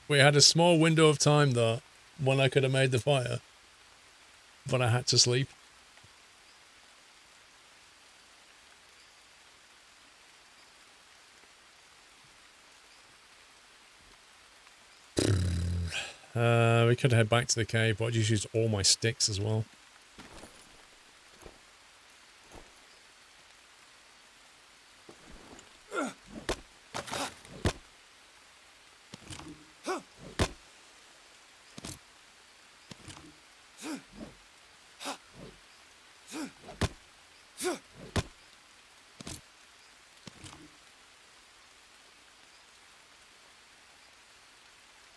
We had a small window of time though when I could have made the fire, but I had to sleep. We could head back to the cave, but I just used all my sticks as well.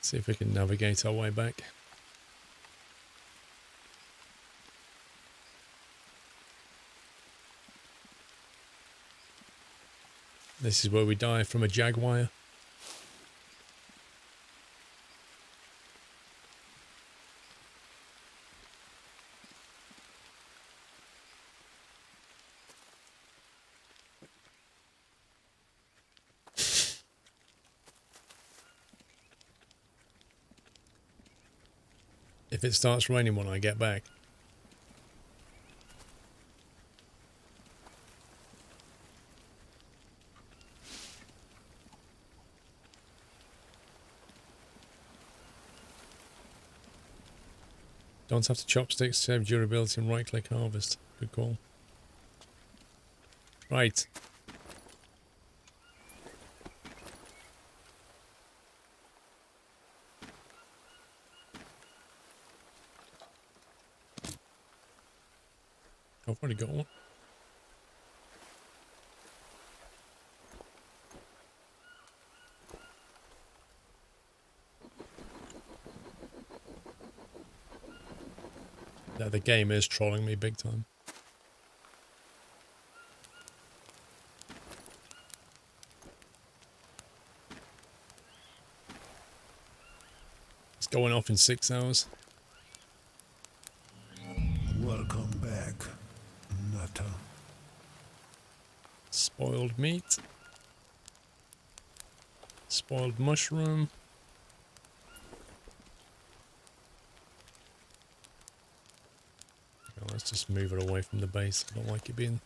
See if we can navigate our way back. This is where we die from a jaguar. If it starts raining when I get back. Don't have to chopsticks, save durability and right-click harvest. Good call. Right. I've already got one. Yeah, the game is trolling me big time. It's going off in 6 hours. Welcome back, Nutter. Spoiled meat. Spoiled mushroom. Oh, let's just move it away from the base. I don't like it being...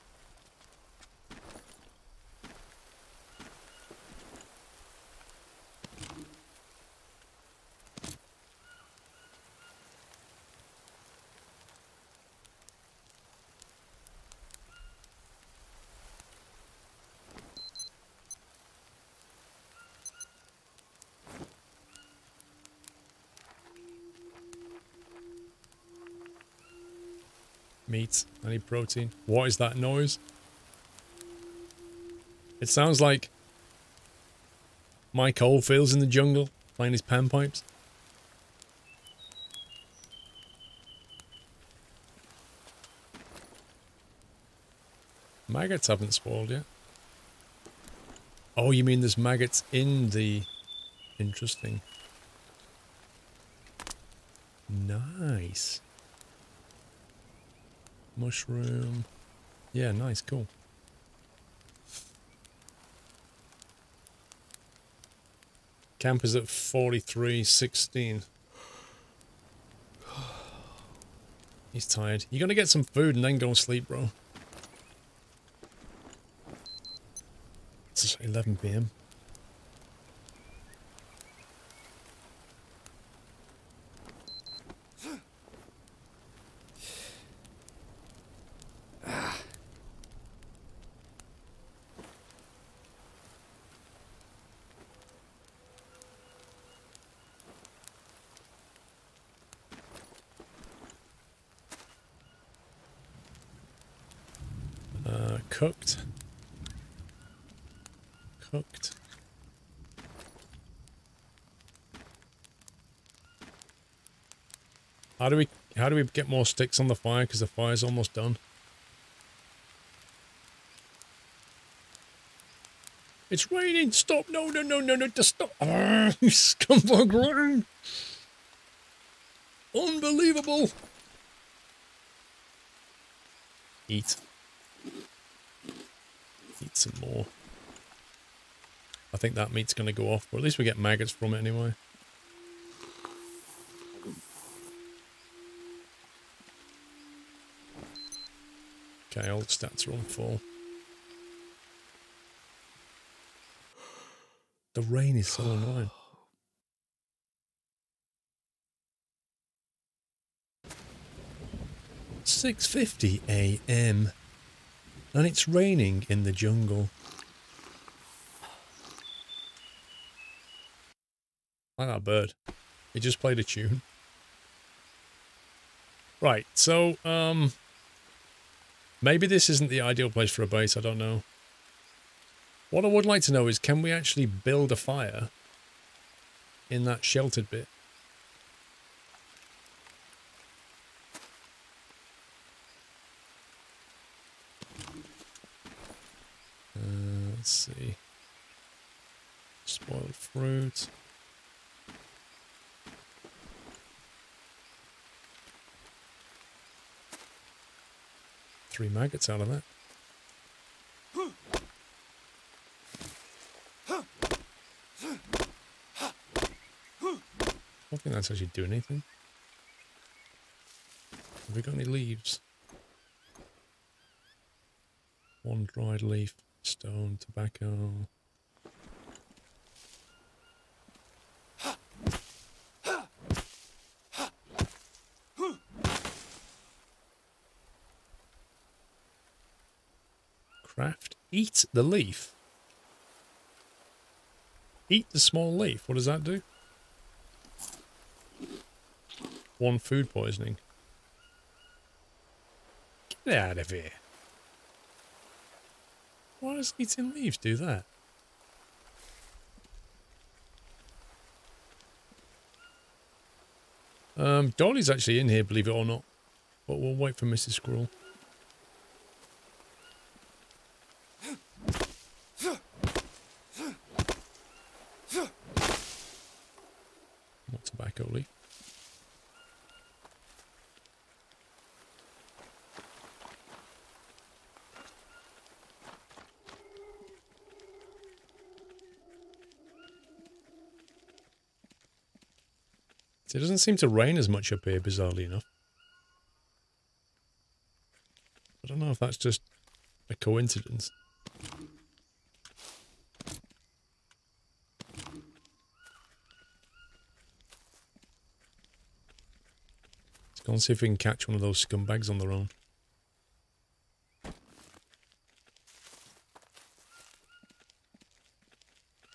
Meat. I need protein. What is that noise? It sounds like Mike Oldfield's in the jungle playing his panpipes. Maggots haven't spoiled yet. Oh, you mean there's maggots in the... Interesting. Nice. Mushroom. Yeah, nice, cool. Camp is at 43:16. He's tired. You're gonna get some food and then go and sleep, bro. It's 11 PM. Cooked. Cooked. How do we get more sticks on the fire? Because the fire's almost done. It's raining! Stop! No, no, no, no, no, just stop! Ah, you scumbag rain! Unbelievable! Eat. Eat some more. I think that meat's going to go off, but at least we get maggots from it anyway. Okay, all the stats are on full. The rain is so annoying. "6:50 a.m. and it's raining in the jungle." I like that bird. It just played a tune. Right, so, maybe this isn't the ideal place for a base, I don't know. What I would like to know is, can we actually build a fire in that sheltered bit? Let's see. Spoiled fruit. Three maggots out of that. I don't think that's actually doing anything. Have we got any leaves? One dried leaf, stone, tobacco. Craft. Eat the leaf. Eat the small leaf. What does that do? One food poisoning. Get out of here. Why does eating leaves do that? Dolly's actually in here, believe it or not. But we'll wait for Mrs. Squirrel. More tobacco leaf. It doesn't seem to rain as much up here, bizarrely enough. I don't know if that's just a coincidence. Let's go and see if we can catch one of those scumbags on their own.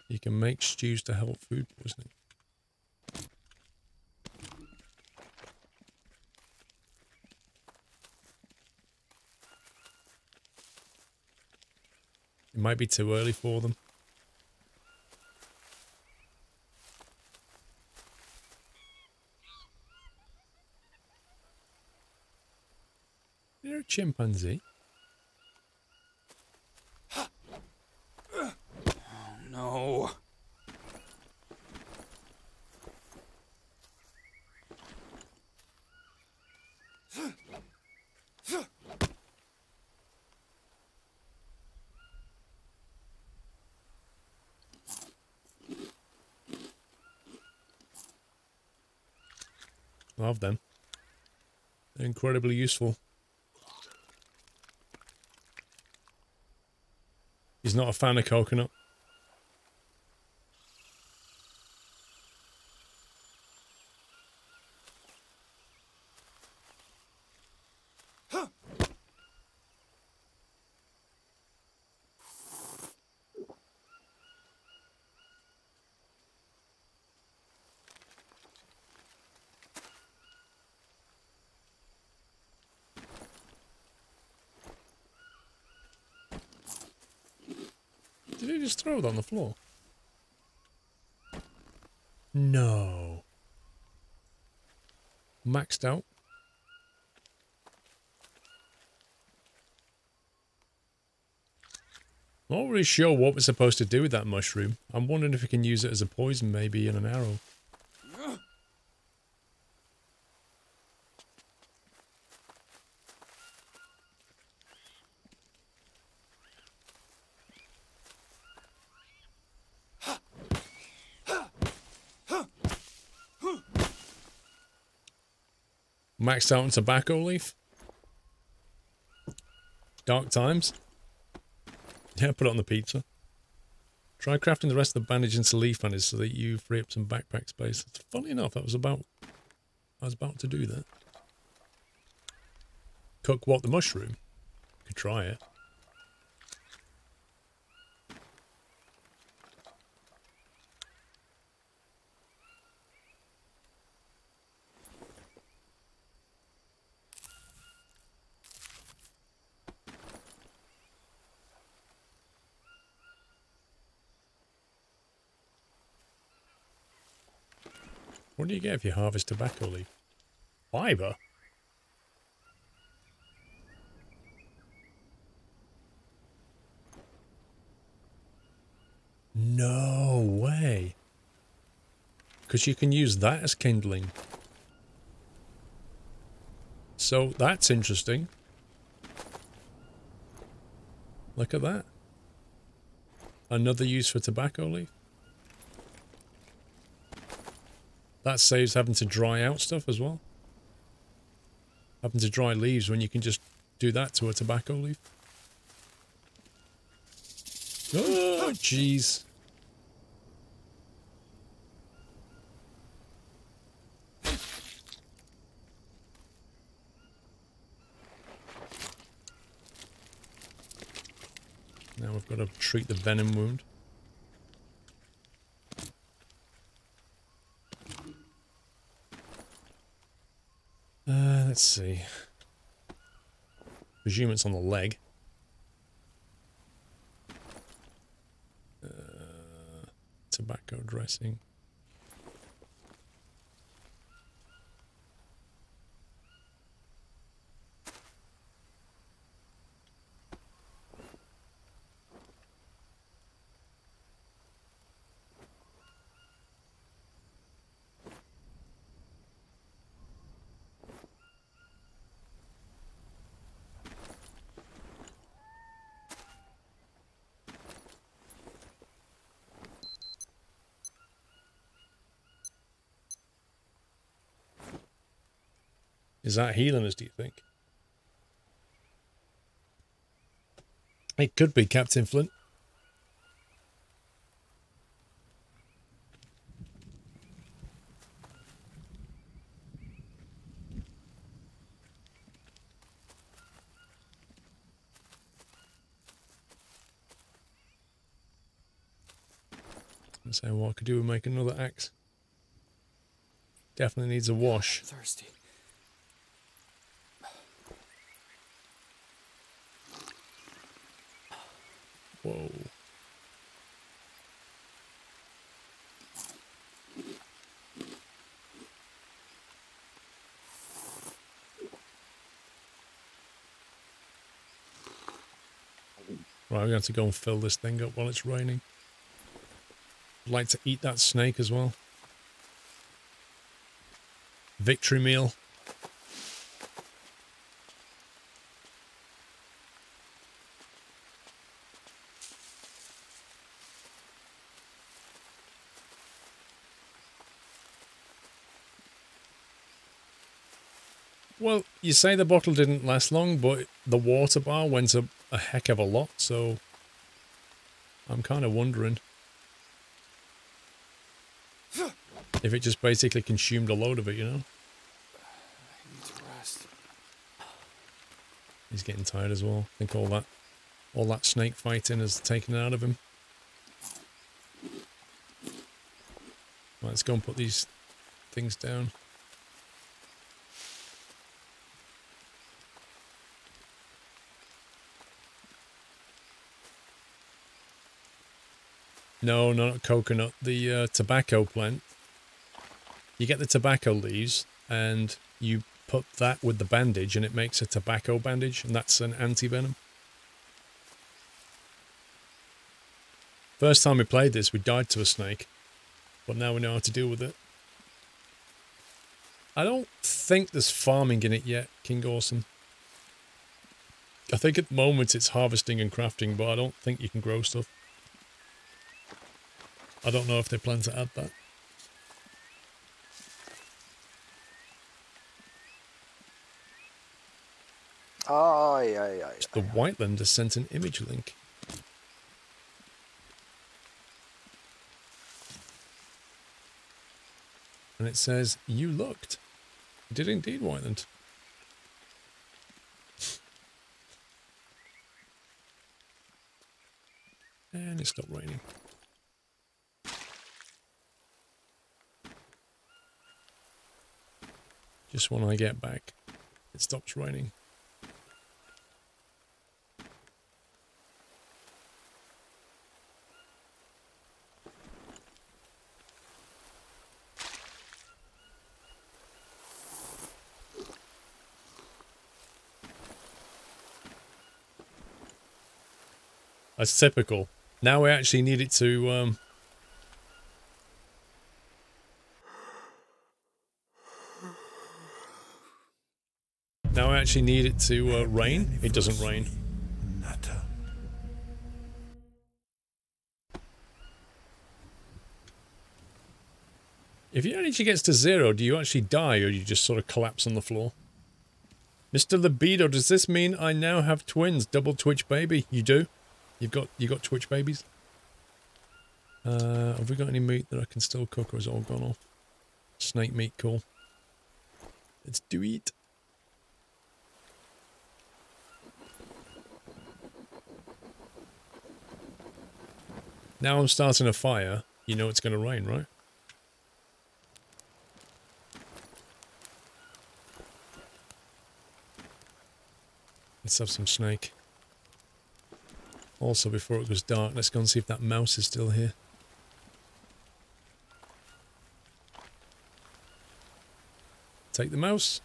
You can make stews to help food poisoning. It might be too early for them. You're a chimpanzee. Oh, no. Love them. They're incredibly useful. He's not a fan of coconut. Did he just throw it on the floor? No. Maxed out. Not really sure what we're supposed to do with that mushroom. I'm wondering if we can use it as a poison maybe in an arrow. Maxed out on tobacco leaf. Dark times. Yeah, put it on the pizza. Try crafting the rest of the bandage into leaf bandage so that you free up some backpack space. Funny enough, I was about to do that. Cook what, the mushroom? Could try it. What do you get if you harvest tobacco leaf? Fiber? No way. Because you can use that as kindling. So that's interesting. Look at that. Another use for tobacco leaf. That saves having to dry out stuff as well. Having to dry leaves when you can just do that to a tobacco leaf. Oh, jeez. Now we've got to treat the venom wound. Let's see. Presume it's on the leg. Tobacco dressing. Is that healing us, do you think? It could be, Captain Flint. So what I could do is make another axe. Definitely needs a wash. Thirsty. Whoa. Right, we're going to go and fill this thing up while it's raining. I'd like to eat that snake as well. Victory meal. Well, you say the bottle didn't last long, but the water bar went up a heck of a lot, so I'm kind of wondering if it just basically consumed a load of it, you know? I need to rest. He's getting tired as well. I think all that snake fighting has taken it out of him. Right, let's go and put these things down. No, not coconut. The tobacco plant. You get the tobacco leaves and you put that with the bandage and it makes a tobacco bandage, and that's an anti-venom. First time we played this, we died to a snake, but now we know how to deal with it. I don't think there's farming in it yet, King Awesome. I think at the moment it's harvesting and crafting, but I don't think you can grow stuff. I don't know if they plan to add that. Aye, aye, aye. The Whitelander sent an image link. And it says, you looked. It did indeed, Whiteland. And it stopped raining. Just when I get back, it stops raining. That's typical. Now we actually need it to, now I actually need it to rain. It doesn't rain. Nutter. If your energy gets to 0, do you actually die or you just sort of collapse on the floor? Mr. Libido, does this mean I now have twins? Double Twitch baby? You do? You got Twitch babies? Have we got any meat that I can still cook or is it all gone off? Snake meat, cool. Let's do it. Now I'm starting a fire. You know it's going to rain, right? Let's have some snake. Also, before it goes dark, let's go and see if that mouse is still here. Take the mouse.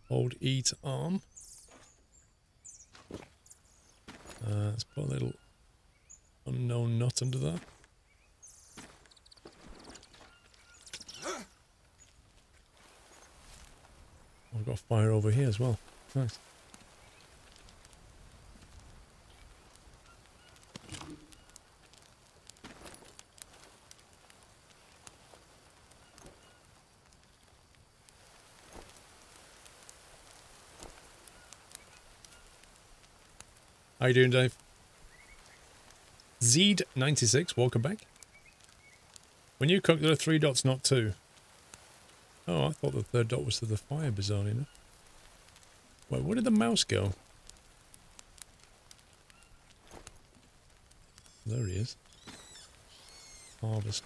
Hold E to arm. Let's put a little unknown nut under that. I've got a fire over here as well. Nice. How you doing, Dave? Zed96, welcome back. When you cook, there are 3 dots, not 2. Oh, I thought the 3rd dot was to the fire, bizarrely enough. Wait, where did the mouse go? There he is. Harvest.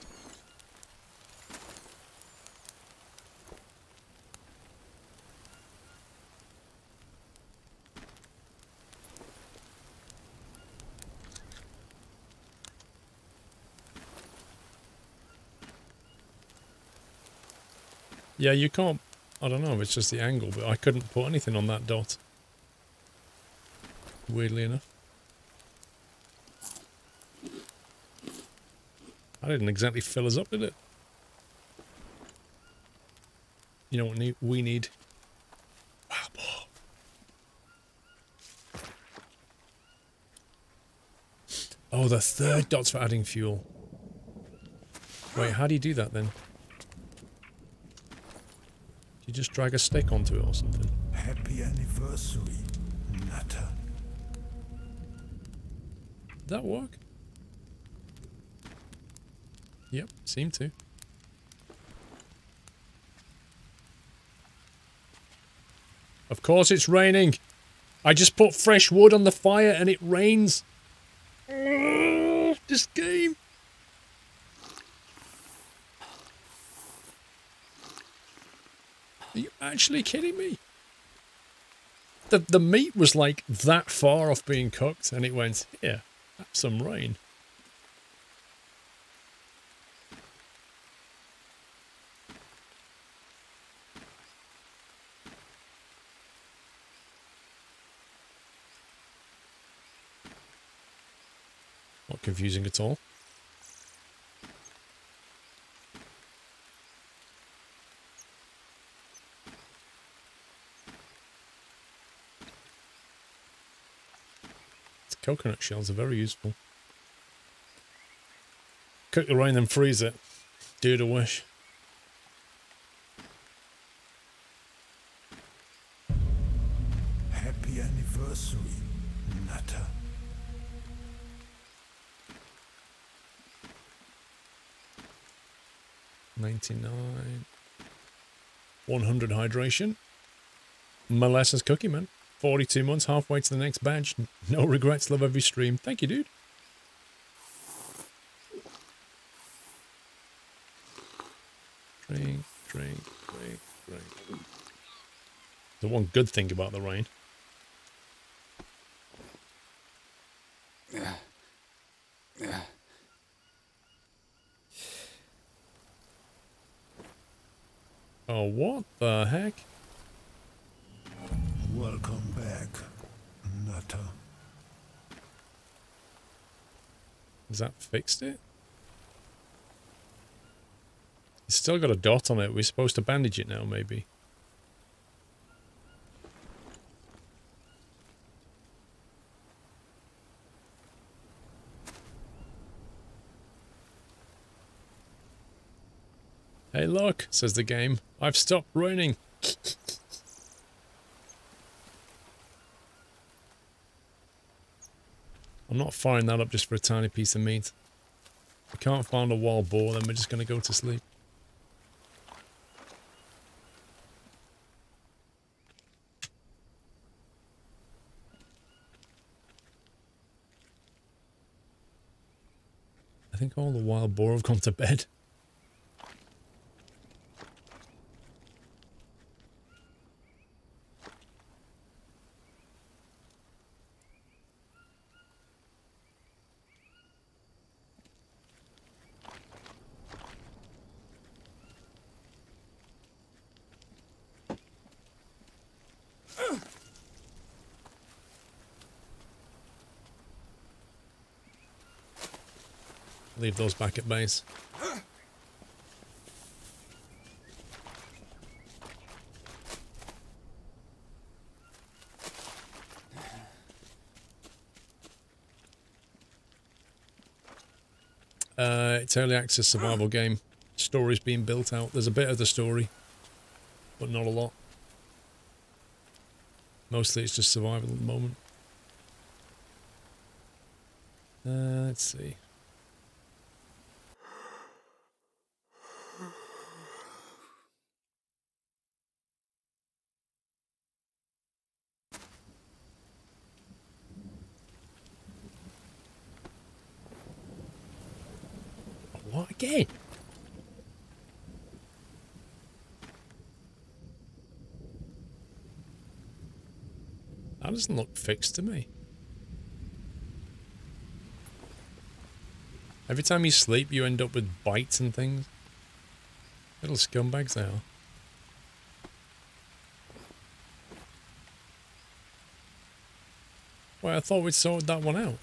Yeah, you can't, I don't know, it's just the angle, but I couldn't put anything on that dot. Weirdly enough. I didn't exactly fill us up, did it? You know what we need? Wow. Oh, the 3rd dot's for adding fuel. Wait, how do you do that then? You just drag a stick onto it or something. Happy anniversary, Nutter. Did that work? Yep, seemed to. Of course it's raining. I just put fresh wood on the fire and it rains. This game. Are you actually kidding me? The meat was like that far off being cooked and it went, here, have some rain. Not confusing at all. Coconut shells are very useful. Cook the rain, then freeze it. Do the wish. 99. 100 hydration. Molasses Cookie Man. 42 months, halfway to the next badge. No regrets, love every stream. Thank you, dude. Drink, drink, drink, drink. The one good thing about the rain. Oh, what the heck? Welcome back, Nutter. Has that fixed it? It's still got a dot on it. We're supposed to bandage it now, maybe. Hey look, says the game. I've stopped raining. I'm not firing that up just for a tiny piece of meat. We can't find a wild boar, then we're just going to go to sleep. I think all the wild boar have gone to bed. Leave those back at base. It's early access survival game. Story's being built out. There's a bit of the story, but not a lot. Mostly it's just survival at the moment. Let's see. What again? That doesn't look fixed to me. Every time you sleep, you end up with bites and things. Little scumbags they are. Well, I thought we'd sorted that one out.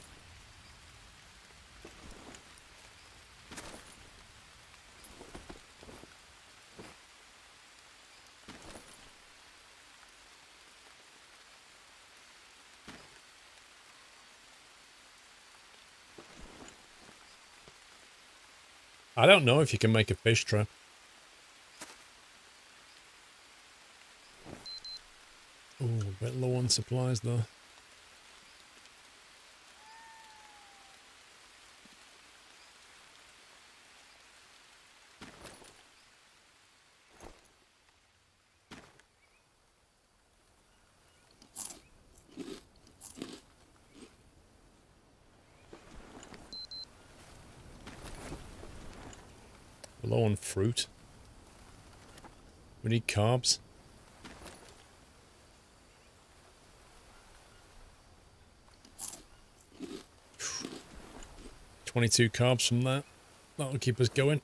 I don't know if you can make a fish trap. Oh, a bit low on supplies though. Low on fruit. We need carbs. Whew. 22 carbs from that. That'll keep us going.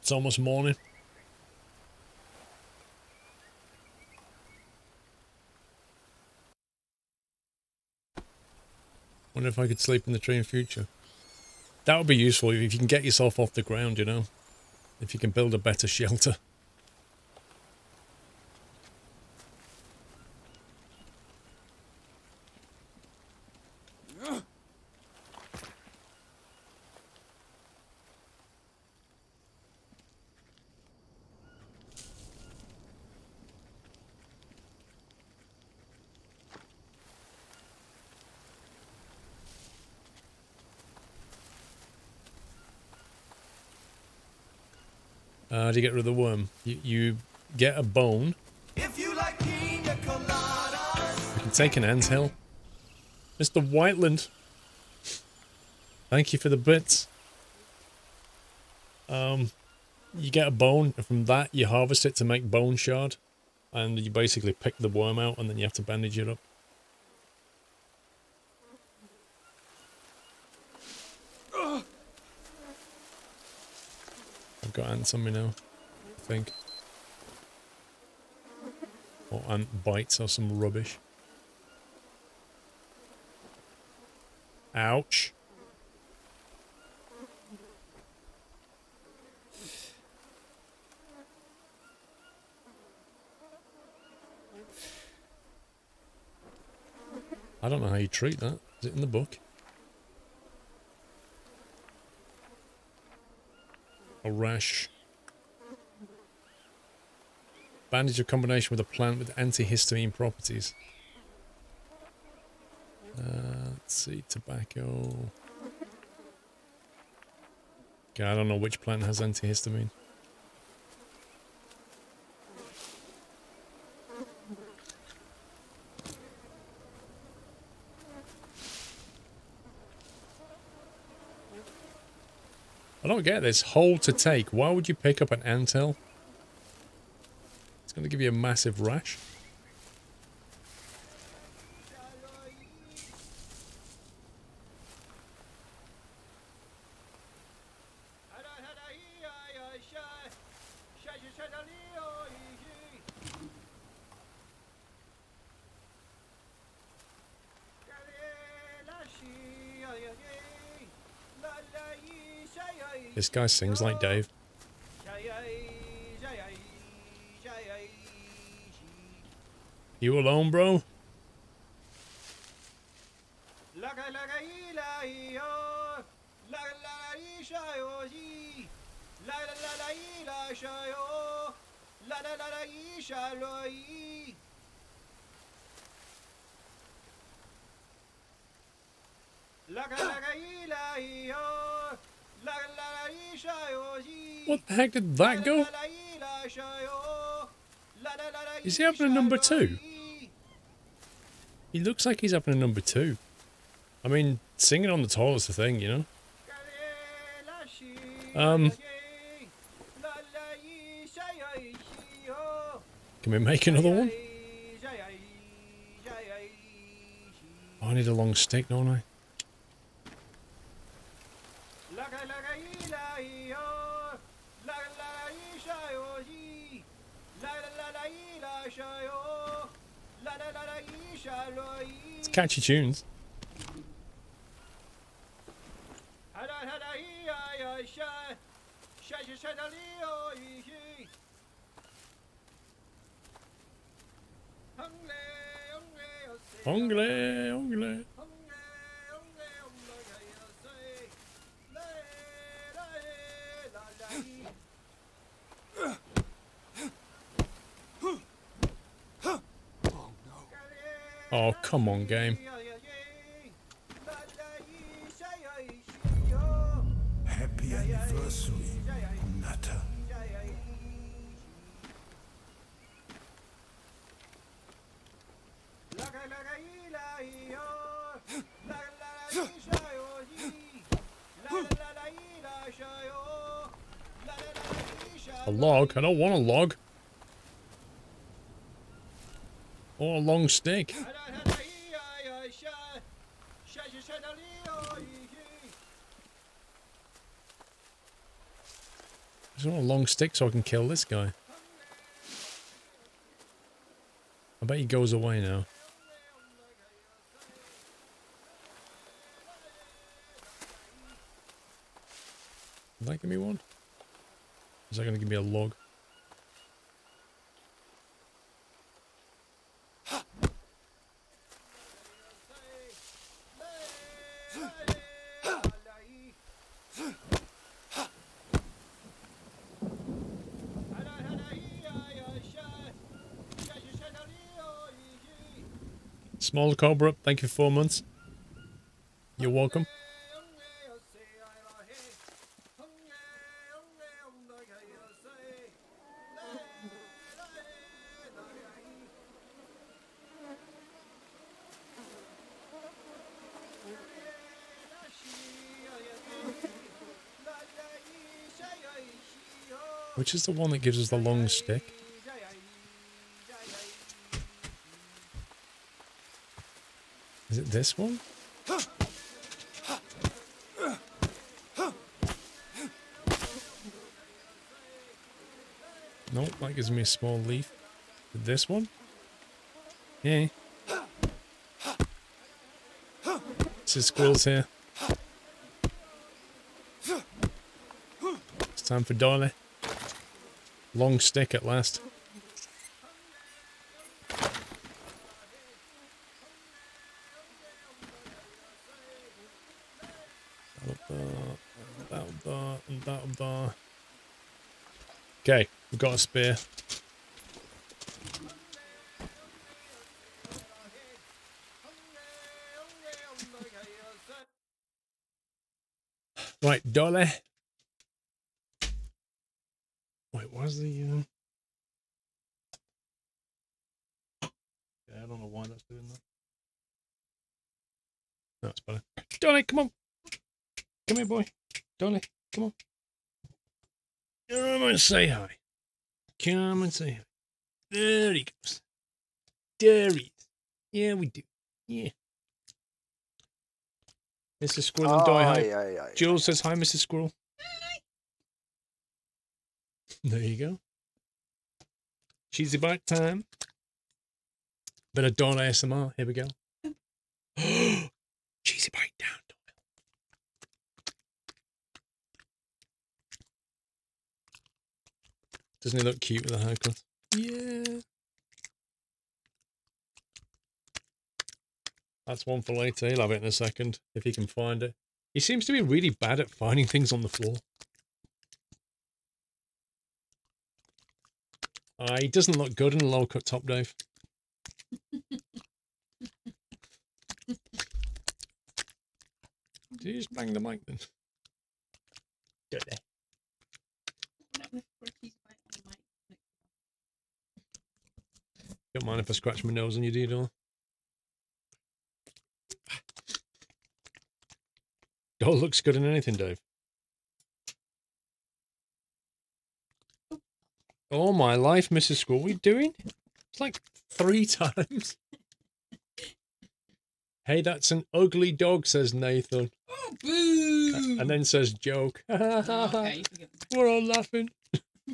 It's almost morning. Wonder if I could sleep in the tree in future. That would be useful if you can get yourself off the ground, you know. If you can build a better shelter. How do you get rid of the worm? You get a bone. If you like pina coladas. You can take an anthill. Mr. Whiteland. Thank you for the bits. You get a bone, and from that you harvest it to make bone shard. And you basically pick the worm out, and then you have to bandage it up. I've got ants on me now, I think. Or ant bites or some rubbish. Ouch. I don't know how you treat that. Is it in the book? A rash. Bandage a combination with a plant with antihistamine properties. Let's see, tobacco. Okay, I don't know which plant has antihistamine. I don't get this. Hold to take. Why would you pick up an anthill? It's going to give you a massive rash. This guy sings like Dave. You alone, bro? What the heck did that go? Is he having a number 2? He looks like he's having a number 2. I mean, singing on the toilet's the thing, you know? Can we make another one? Oh, I need a long stick, don't I? It's catchy tunes. Ongle, ongle. Oh, come on, game. Happy anniversary, Nutter. A log? I don't want a log. Or a long stick. I just want a long stick so I can kill this guy. I bet he goes away now. Is that give me one? Is that going to give me a log? Small Cobra, thank you for 4 months. You're welcome. Which is the one that gives us the long stick? Is it this one? Nope, that gives me a small leaf. This one? Yeah. This is squirrels here. It's time for Dolly. Long stick at last. That'll. Okay, we've got a spear. Right, Dolly. Wait, what's the yeah, I don't know why that's doing that. No, it's better. Dolly, come on. Come here, boy. Dolly, come on. Come and say hi. Come and say hi. There he goes. There he is. Yeah, we do. Yeah. Mrs. Squirrel and Doy, hi. Jules says hi, Mrs. Squirrel. Hi. There you go. Cheesy bite time. Bit of Dawn ASMR. Here we go. Cheesy bite down, Dawn. Doesn't he look cute with a haircut? Yeah. That's one for later. He'll have it in a second, if he can find it. He seems to be really bad at finding things on the floor. He doesn't look good in a low-cut top, Dave. Did you just bang the mic then? Don't they? Don't mind if I scratch my nose on your doodle. Doll looks good in anything, Dave. Oh my life, Mrs. Squirrel, what are you doing? It's like 3 times. Hey, that's an ugly dog, says Nathan. Oh, boo! And then says joke. Okay, we're all laughing. You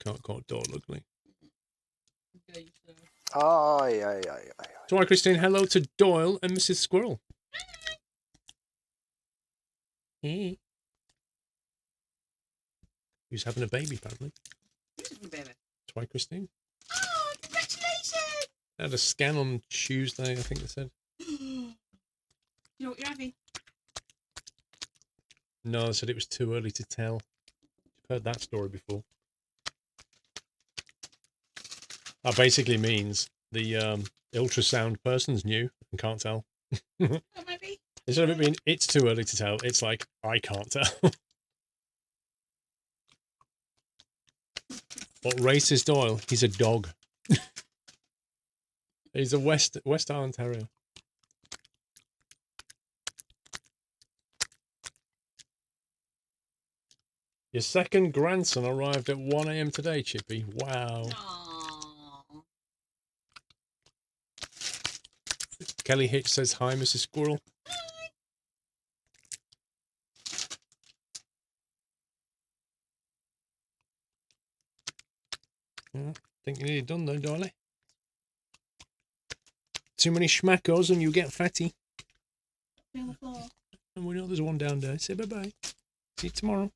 can't call a dog ugly. Okay, so. So, hi, Christine. Hello to Doyle and Mrs. Squirrel. Hey. Who's having a baby, apparently. Who's having a baby? That's why, Christine. Oh, congratulations! They had a scan on Tuesday, I think they said. You know what you're having? No, they said it was too early to tell. You've heard that story before. That basically means the ultrasound person's new and can't tell. Oh, maybe. Instead of it being it's too early to tell, it's like I can't tell. What race is Doyle? He's a dog. He's a West Island Terrier. Your second grandson arrived at 1 AM today, Chippy. Wow. Aww. Kelly Hitch says hi, Mrs. Squirrel. Yeah, think you're nearly done though, Dolly. Too many schmackos and you get fatty. On the floor. And we know there's one down there. Say bye-bye. See you tomorrow.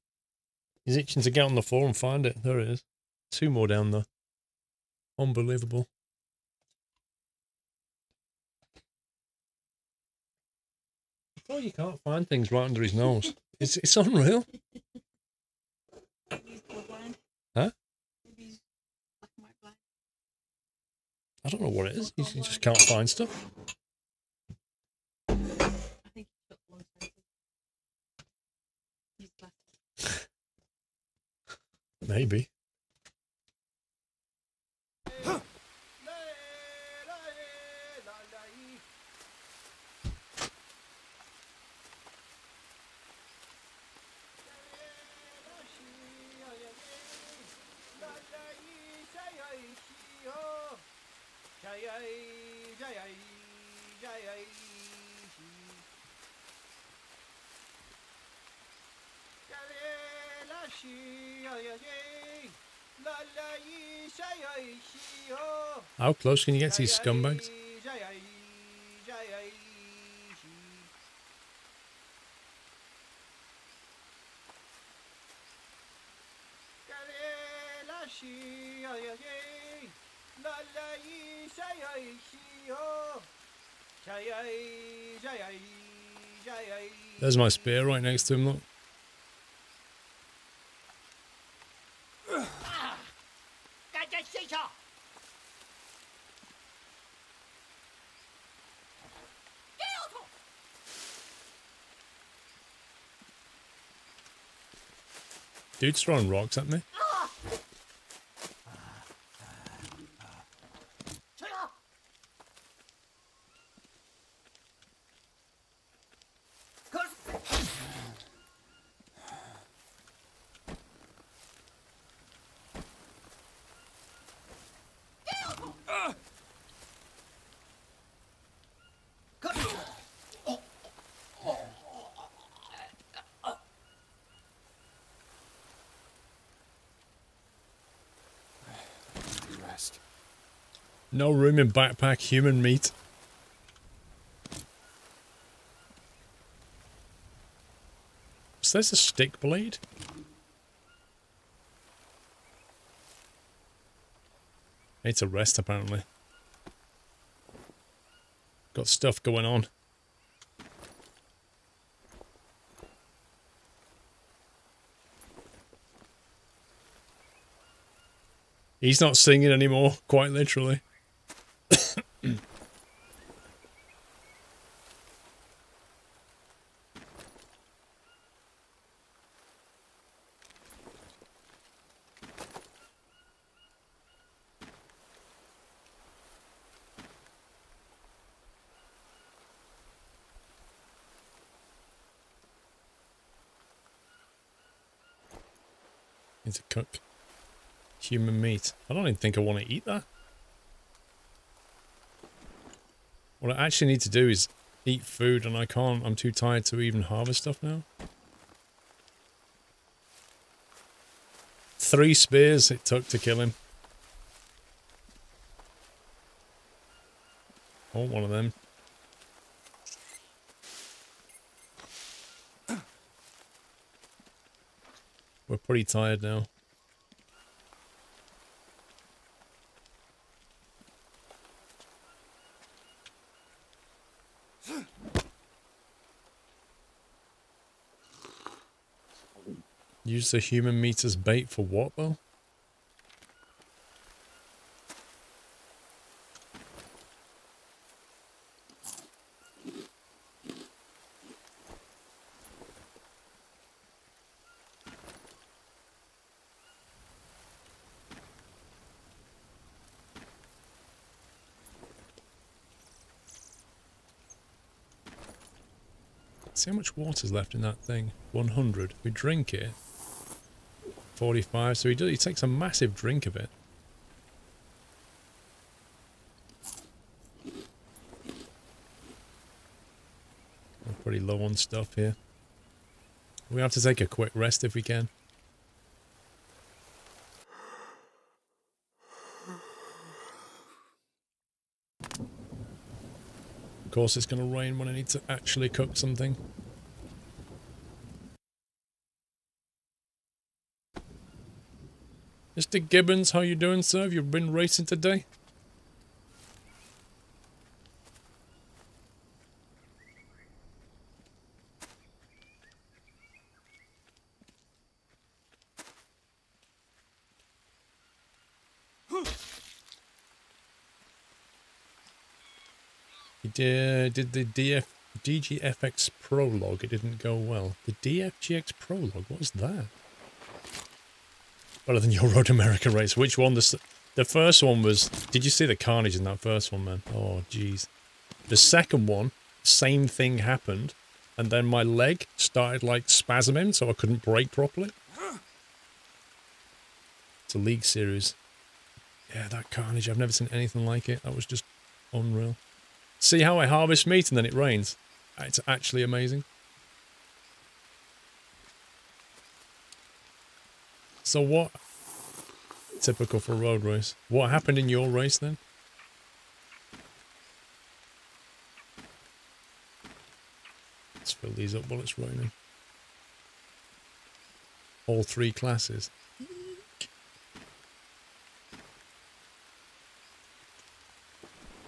He's itching to get on the floor and find it. There it is. 2 more down there. Unbelievable. Oh, you can't find things right under his nose. It's unreal. Huh? I don't know what it is. He just can't find stuff. I think he took one side. He's left. Maybe. How close can you get to these scumbags? There's my spear right next to him, look. Dude's throwing rocks at me. No room in backpack, human meat. So there's a stick blade. Need to rest apparently. Got stuff going on. He's not singing anymore, quite literally. Need to cook human meat. I don't even think I want to eat that. What I actually need to do is eat food, and I can't. I'm too tired to even harvest stuff now. 3 spears it took to kill him. I want one of them. We're pretty tired now. Use the human meat as bait for what, though? See how much water's left in that thing? 100. We drink it. 45. So he takes a massive drink of it. We're pretty low on stuff here. We have to take a quick rest if we can. Of course it's going to rain when I need to actually cook something. Mr. Gibbons, how you doing, sir? Have you been racing today? He did the DGFX prologue. It didn't go well. The DFGX prologue? What was that? Better than your Road America race. Which one? The first one was... Did you see the carnage in that first one, man? Oh, jeez. The second one, same thing happened. And then my leg started, like, spasming, so I couldn't brake properly. It's a League series. Yeah, that carnage. I've never seen anything like it. That was just Unreal. See how I harvest meat and then it rains? It's actually amazing. So what... Typical for a road race. What happened in your race then? Let's fill these up while it's raining. All 3 classes.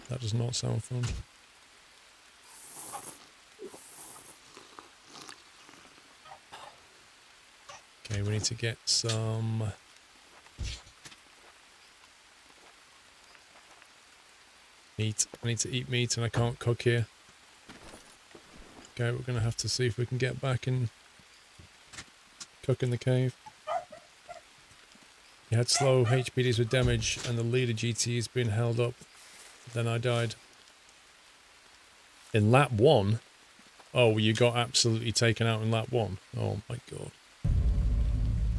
That does not sound fun. Okay, we need to get some... meat. I need to eat meat and I can't cook here. Okay, we're going to have to see if we can get back and cook in the cave. You had slow HPDs with damage and the leader GT has been held up. Then I died. In lap 1? Oh, you got absolutely taken out in lap 1. Oh my god.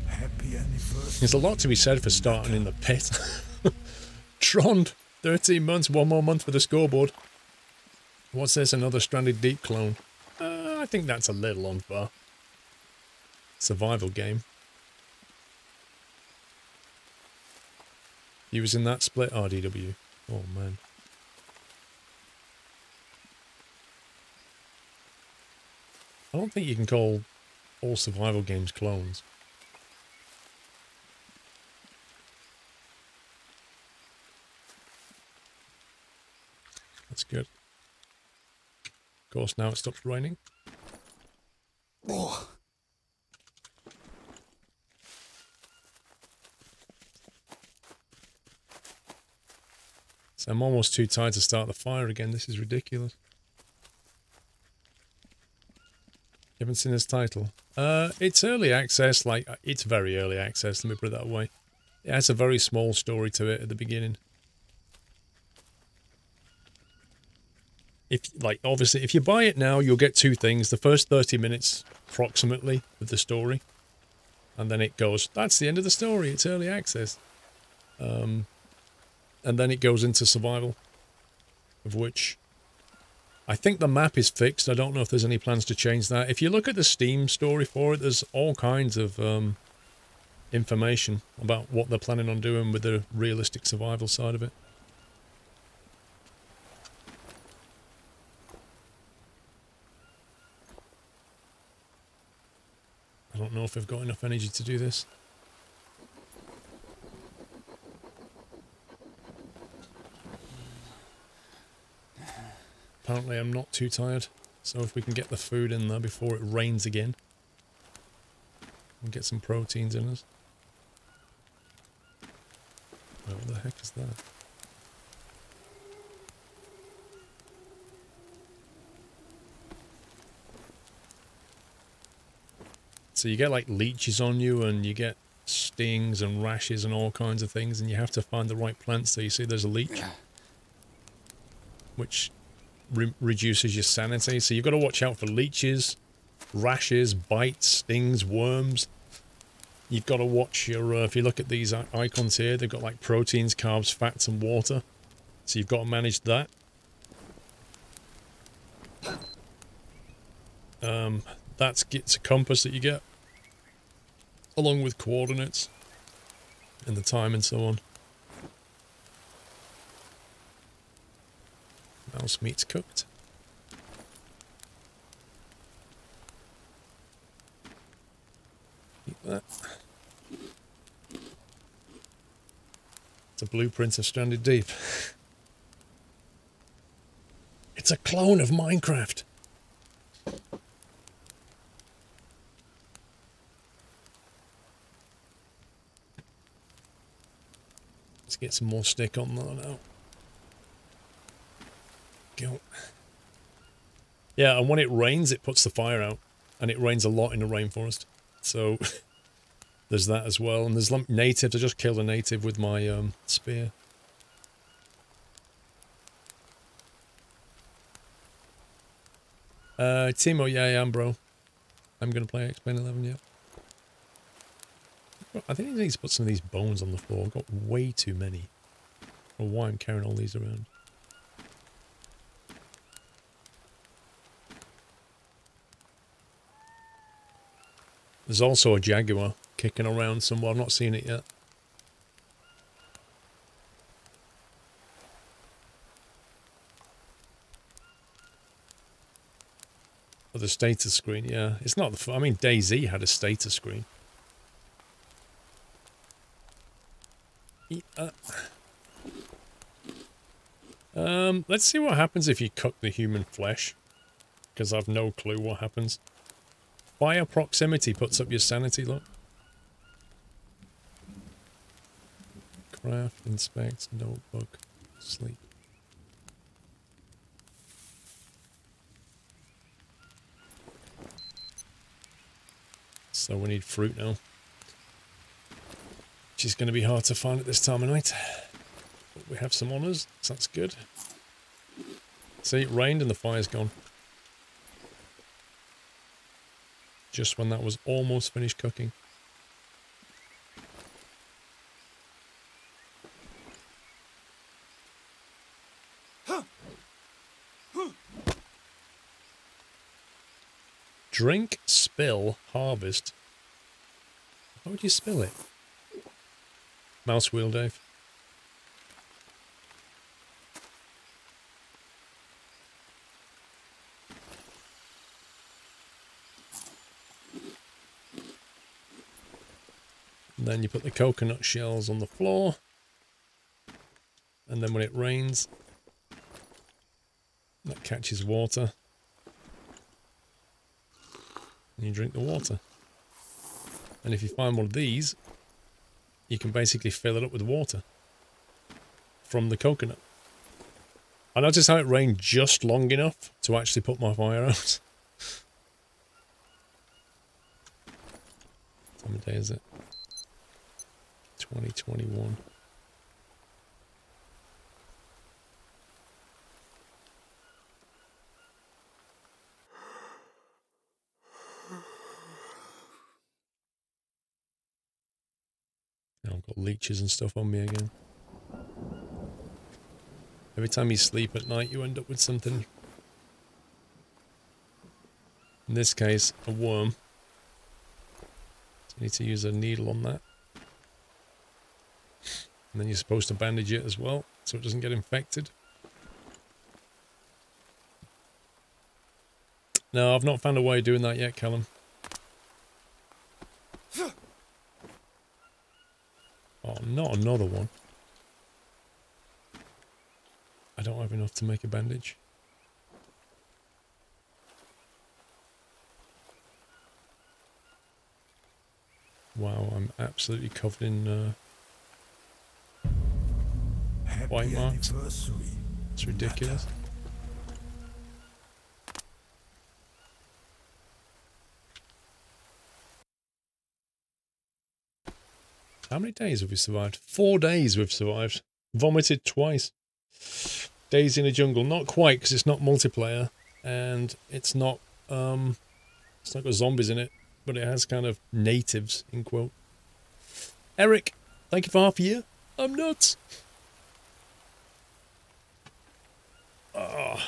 Happy anniversary. There's a lot to be said for starting in the pit. Tron, 13 months, 1 more month for the scoreboard. What's this, another Stranded Deep clone? I think that's a little unfair. Survival game. He was in that split RDW. Oh man. I don't think you can call all survival games clones. That's good. Of course, now it stops raining. Oh. So I'm almost too tired to start the fire again. This is ridiculous. You haven't seen this title? It's early access, like, it's very early access, let me put it that way. It has a very small story to it at the beginning. If, like, obviously, if you buy it now, you'll get 2 things. The first 30 minutes, approximately, with the story. And then it goes, that's the end of the story, it's early access. And then it goes into survival. Of which... I think the map is fixed. I don't know if there's any plans to change that. If you look at the Steam story for it, there's all kinds of information about what they're planning on doing with the realistic survival side of it. I don't know if I've got enough energy to do this. Apparently I'm not too tired, so if we can get the food in there before it rains again, and get some proteins in us. Oh, what the heck is that? So you get like leeches on you and you get stings and rashes and all kinds of things, and you have to find the right plants. So you see there's a leech, which reduces your sanity, so you've got to watch out for leeches, rashes, bites, stings, worms. You've got to watch your, if you look at these icons here, they've got like proteins, carbs, fats and water, so you've got to manage that. It's a compass that you get, along with coordinates, and the time and so on. Mouse meat's cooked. Eat that. It's a blueprint of Stranded Deep. It's a clone of Minecraft. Let's get some more stick on that now. Go. Yeah, and when it rains, it puts the fire out. And it rains a lot in the rainforest. So, there's that as well. And there's natives. I just killed a native with my spear. Timo, yeah, I am, bro. I'm going to play X-Plane 11, yeah. I think I need to put some of these bones on the floor. I've got way too many. I don't know why I'm carrying all these around. There's also a jaguar kicking around somewhere. I've not seen it yet. Oh, the status screen, yeah. It's not the... I mean, DayZ had a status screen. Eat that. Let's see what happens if you cook the human flesh. Because I've no clue what happens. Fire proximity puts up your sanity, look. Craft, inspect, notebook, sleep. So we need fruit now. Which is going to be hard to find at this time of night. But we have some honours, so that's good. See, it rained and the fire's gone. Just when that was almost finished cooking. Drink, spill, harvest. How would you spill it? Mouse wheel, Dave. And then you put the coconut shells on the floor. And then when it rains, that catches water. And you drink the water. And if you find one of these, you can basically fill it up with water from the coconut. I noticed how it rained just long enough to actually put my fire out. What time of day is it? 2021. Now I've got leeches and stuff on me again. Every time you sleep at night, you end up with something. In this case, a worm. So you need to use a needle on that. And then you're supposed to bandage it as well, so it doesn't get infected. No, I've not found a way of doing that yet, Callum. Oh, not another one. I don't have enough to make a bandage. Wow, I'm absolutely covered in white marks. It's ridiculous. How many days have we survived? 4 days we've survived. Vomited twice. Days in a jungle. Not quite, because it's not multiplayer. And it's not got zombies in it. But it has kind of natives, in quote. Eric, thank you for half a year. I'm nuts. Oh.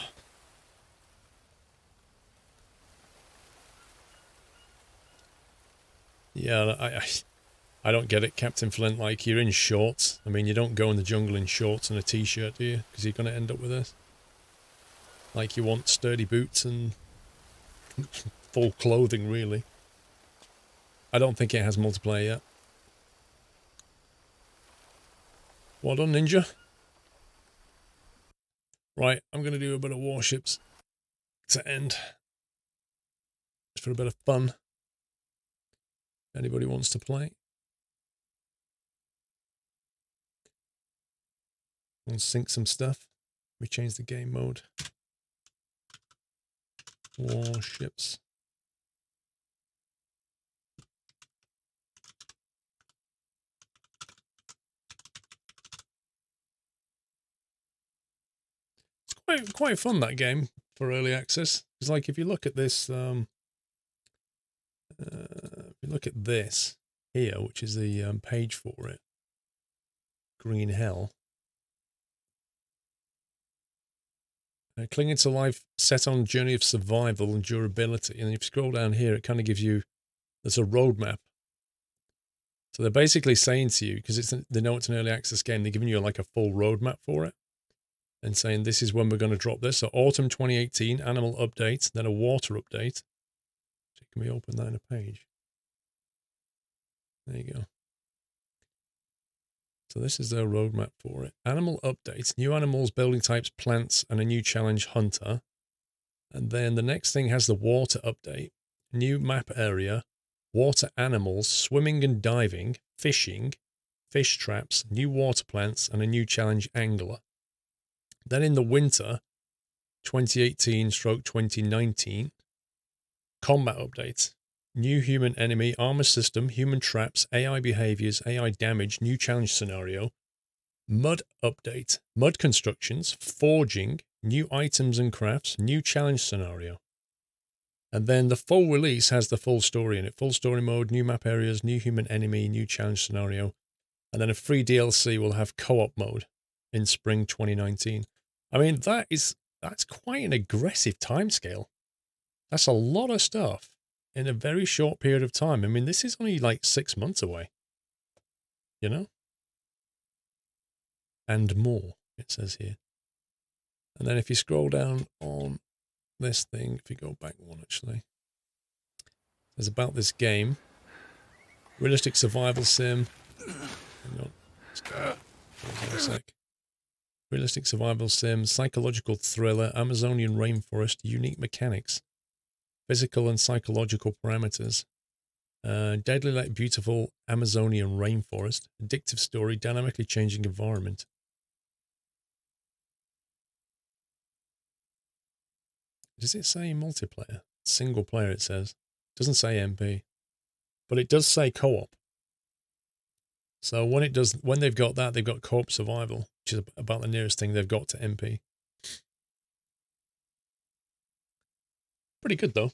Yeah, I don't get it, Captain Flint. Like, you're in shorts. I mean, you don't go in the jungle in shorts and a t-shirt, do you? Because you're going to end up with this. Like, you want sturdy boots and full clothing, really. I don't think it has multiplayer yet. Well done, Ninja. Right, I'm going to do a bit of warships to end. Just for a bit of fun. Anybody wants to play? We'll sync some stuff. We change the game mode. Warships. It's quite fun, that game, for early access. It's like, if you look at this, if you look at this here, which is the page for it, Green Hell. Clinging to life, set on a journey of survival and durability. And if you scroll down here, it kind of gives you There's a roadmap. So they're basically saying to you, because they know it's an early access game, they're giving you like a full roadmap for it and saying this is when we're going to drop this. So autumn 2018, animal update, then a water update. So can we open that in a page? There you go. So this is their roadmap for it. Animal updates, new animals, building types, plants, and a new challenge hunter. And then the next thing has the water update, new map area, water animals, swimming and diving, fishing, fish traps, new water plants, and a new challenge angler. Then in the winter, 2018/2019, combat updates, new human enemy, armor system, human traps, AI behaviors, AI damage, new challenge scenario, mud update, mud constructions, forging, new items and crafts, new challenge scenario. And then the full release has the full story in it. Full story mode, new map areas, new human enemy, new challenge scenario. And then a free DLC will have co-op mode in spring 2019. I mean, that's quite an aggressive timescale. That's a lot of stuff in a very short period of time. I mean, this is only like 6 months away, you know? And more, it says here. And then if you scroll down on this thing, if you go back one actually, there's about this game. Realistic survival sim. Hang on. Let's go. Hold on a sec. Realistic survival sim, psychological thriller, Amazonian rainforest, unique mechanics, physical and psychological parameters, deadly like beautiful Amazonian rainforest, addictive story, dynamically changing environment. Does it say multiplayer? Single player, it says. It doesn't say MP. But it does say co-op. So when they've got that, they've got co-op survival, which is about the nearest thing they've got to MP. Pretty good though.